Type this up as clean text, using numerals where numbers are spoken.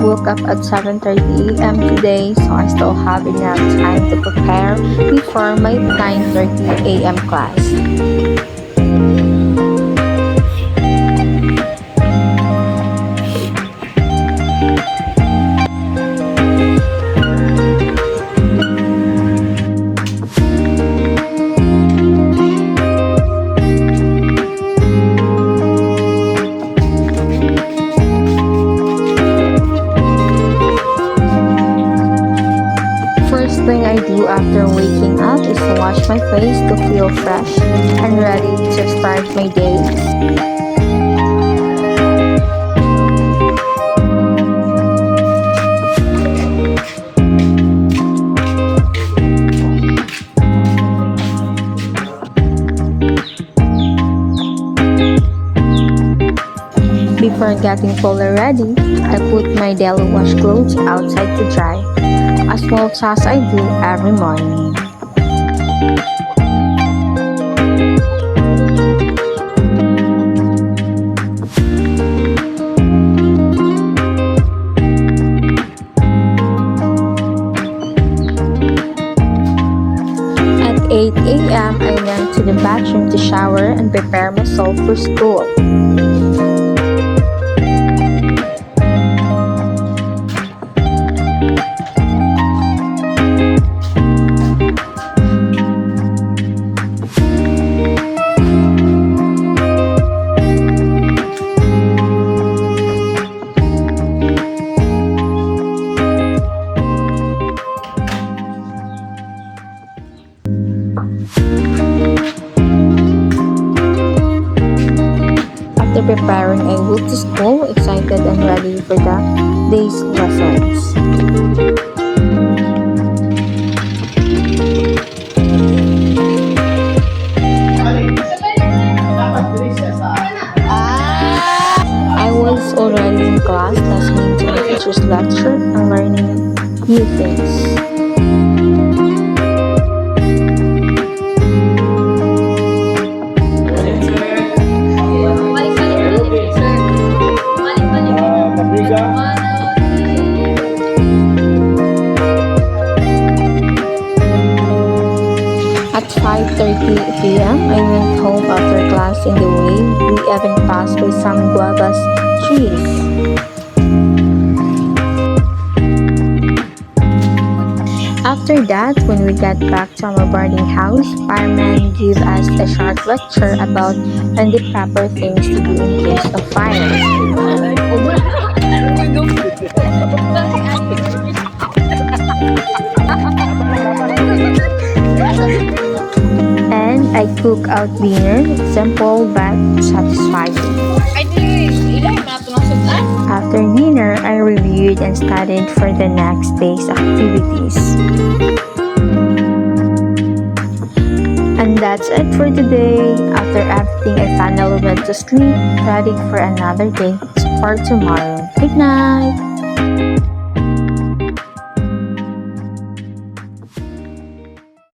woke up at 7:30 a.m. today, so I still have enough time to prepare before my 9:30 a.m. class. First thing I do after waking up is to wash my face to feel fresh and ready to start my day. Before getting fully ready, I put my daily wash clothes outside to dry, as well as I do every morning. At 8 a.m., I went to the bathroom to shower and prepare myself for school. After preparing, I went to school, excited and ready for the day's lessons. I was already in class listening to the teacher's lecture and learning new things. At 5:30 p.m., I went home after class. In the way, we even passed by some guavas trees. After that, when we got back to our boarding house, fireman gave us a short lecture about the proper things to do in case of fire. And I cook out dinner, simple but satisfying. After dinner, I reviewed and studied for the next day's activities. And that's it for today. After everything, I finally went to sleep, ready for another day for tomorrow. Good night!